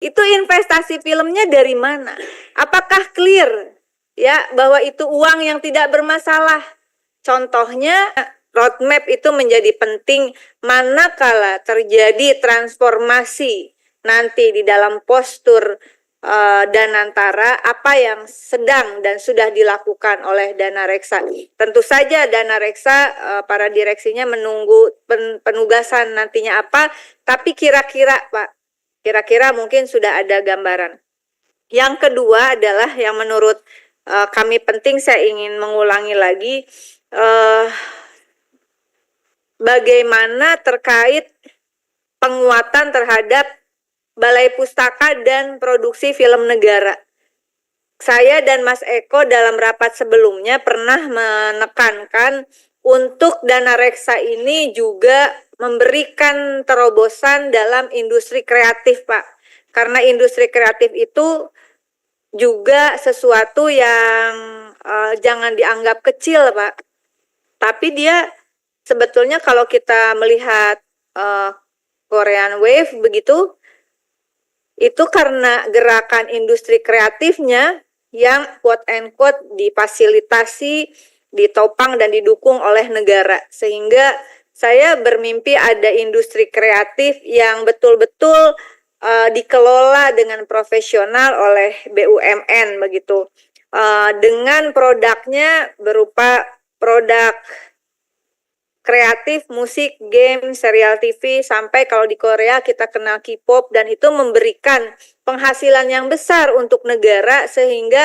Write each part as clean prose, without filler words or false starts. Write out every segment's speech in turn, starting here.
Itu investasi filmnya dari mana? Apakah clear ya bahwa itu uang yang tidak bermasalah? Contohnya roadmap itu menjadi penting manakala terjadi transformasi nanti di dalam postur Danantara, apa yang sedang dan sudah dilakukan oleh Dana Reksa. Tentu saja Dana Reksa para direksinya menunggu penugasan nantinya apa, tapi kira-kira Pak, kira-kira mungkin sudah ada gambaran. Yang kedua adalah yang menurut kami penting, saya ingin mengulangi lagi, bagaimana terkait penguatan terhadap Balai Pustaka dan produksi film negara. Saya dan Mas Eko dalam rapat sebelumnya pernah menekankan untuk Dana Reksa ini juga memberikan terobosan dalam industri kreatif, Pak. Karena industri kreatif itu juga sesuatu yang jangan dianggap kecil, Pak. Tapi dia sebetulnya kalau kita melihat Korean Wave begitu, itu karena gerakan industri kreatifnya yang quote and quote difasilitasi, ditopang dan didukung oleh negara. Sehingga saya bermimpi ada industri kreatif yang betul-betul dikelola dengan profesional oleh BUMN begitu. Dengan produknya berupa produk kreatif, musik, game, serial TV, sampai kalau di Korea kita kenal K-pop, dan itu memberikan penghasilan yang besar untuk negara sehingga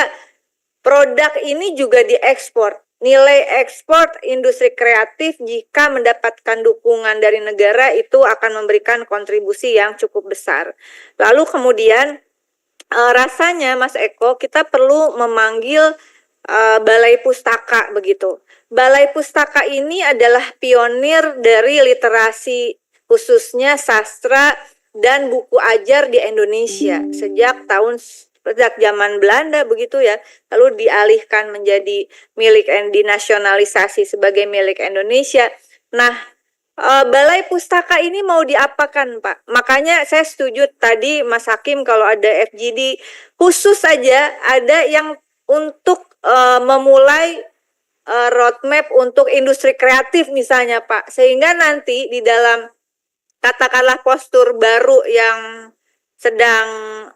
produk ini juga diekspor. Nilai ekspor industri kreatif jika mendapatkan dukungan dari negara itu akan memberikan kontribusi yang cukup besar. Lalu kemudian rasanya Mas Eko kita perlu memanggil Balai Pustaka begitu. Balai Pustaka ini adalah pionir dari literasi khususnya sastra dan buku ajar di Indonesia sejak zaman Belanda begitu ya, lalu dialihkan menjadi milik dan dinasionalisasi sebagai milik Indonesia. Nah, Balai Pustaka ini mau diapakan, Pak? Makanya saya setuju tadi Mas Hakim kalau ada FGD khusus saja ada yang untuk memulai roadmap untuk industri kreatif misalnya, Pak, sehingga nanti di dalam katakanlah postur baru yang sedang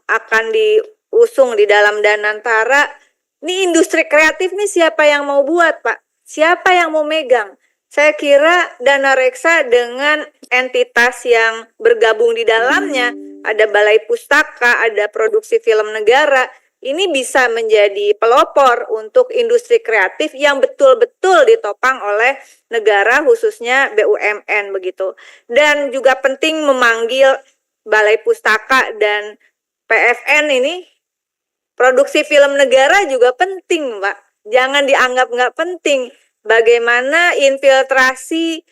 akan diusung di dalam Danantara, ini industri kreatif nih siapa yang mau buat, Pak? Siapa yang mau megang? Saya kira Dana Reksa dengan entitas yang bergabung di dalamnya, ada Balai Pustaka, ada produksi film negara, ini bisa menjadi pelopor untuk industri kreatif yang betul-betul ditopang oleh negara khususnya BUMN begitu. Dan juga penting memanggil Balai Pustaka dan PFN ini, produksi film negara juga penting, Pak. Jangan dianggap nggak penting. Bagaimana infiltrasi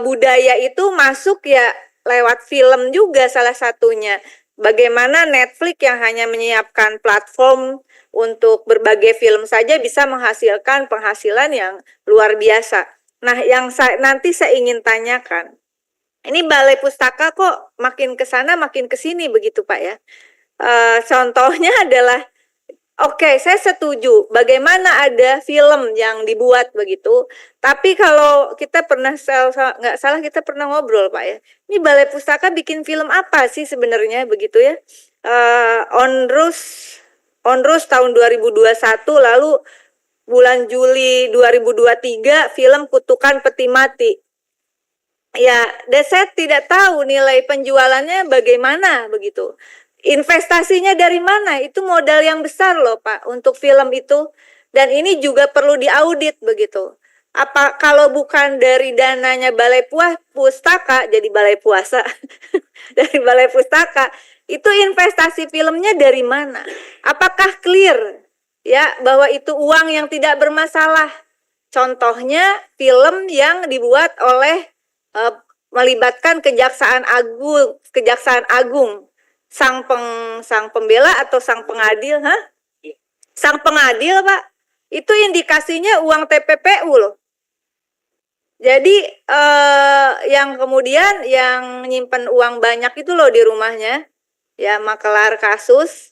budaya itu masuk ya lewat film juga salah satunya. Bagaimana Netflix yang hanya menyiapkan platform untuk berbagai film saja bisa menghasilkan penghasilan yang luar biasa. Nah, yang nanti saya ingin tanyakan, ini Balai Pustaka kok makin ke sana makin ke sini begitu, Pak ya. Contohnya adalah, oke, saya setuju. Bagaimana ada film yang dibuat begitu, tapi kalau kita pernah nggak salah kita pernah ngobrol, Pak ya. Ini Balai Pustaka bikin film apa sih sebenarnya begitu ya? Onrus tahun 2021, lalu bulan Juli 2023 film Kutukan Peti Mati. Ya, dan saya tidak tahu nilai penjualannya bagaimana begitu. Investasinya dari mana? Itu modal yang besar loh, Pak, untuk film itu. Dan ini juga perlu diaudit begitu. Apa kalau bukan dari dananya Balai Pustaka, jadi Balai Puasa. Dari Balai Pustaka, itu investasi filmnya dari mana? Apakah clear ya bahwa itu uang yang tidak bermasalah? Contohnya film yang dibuat oleh melibatkan Kejaksaan Agung. Sang pembela atau sang pengadil, Sang pengadil, Pak. Itu indikasinya uang TPPU loh. Jadi yang kemudian yang nyimpen uang banyak itu loh di rumahnya, ya makelar kasus.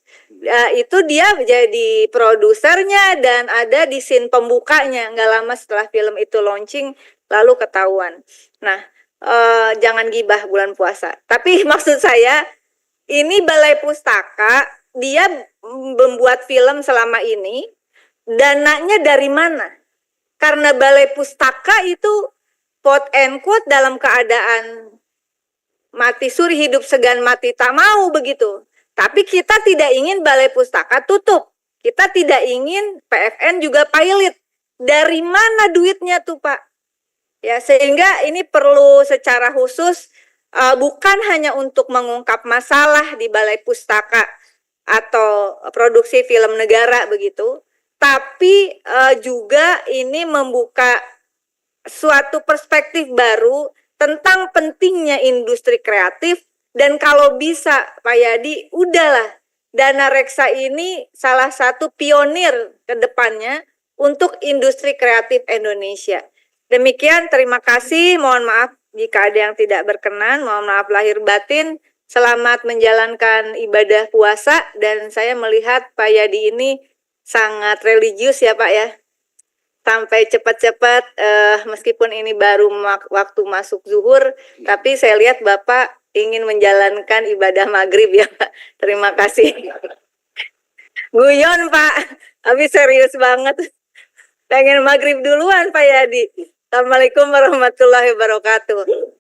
Itu dia jadi produsernya dan ada di scene pembukanya nggak lama setelah film itu launching lalu ketahuan. Nah, jangan gibah bulan puasa. Tapi maksud saya ini Balai Pustaka dia membuat film selama ini, dananya dari mana? Karena Balai Pustaka itu quote and quote dalam keadaan mati suri hidup segan mati tak mau begitu. Tapi kita tidak ingin Balai Pustaka tutup. Kita tidak ingin PFN juga pilot. Dari mana duitnya tuh Pak? Ya, sehingga ini perlu secara khusus bukan hanya untuk mengungkap masalah di Balai Pustaka atau produksi film negara begitu, tapi juga ini membuka suatu perspektif baru tentang pentingnya industri kreatif. Dan kalau bisa Pak Yadi, udahlah, Dana Reksa ini salah satu pionir ke depannya untuk industri kreatif Indonesia. Demikian, terima kasih. Mohon maaf jika ada yang tidak berkenan. Mohon maaf lahir batin. Selamat menjalankan ibadah puasa. Dan saya melihat Pak Yadi ini sangat religius ya Pak ya. Sampai cepat-cepat, meskipun ini baru waktu masuk zuhur, tapi saya lihat Bapak ingin menjalankan ibadah maghrib ya Pak. Terima kasih. Guyon Pak, tapi serius banget. Pengen maghrib duluan Pak Yadi. Assalamualaikum warahmatullahi wabarakatuh.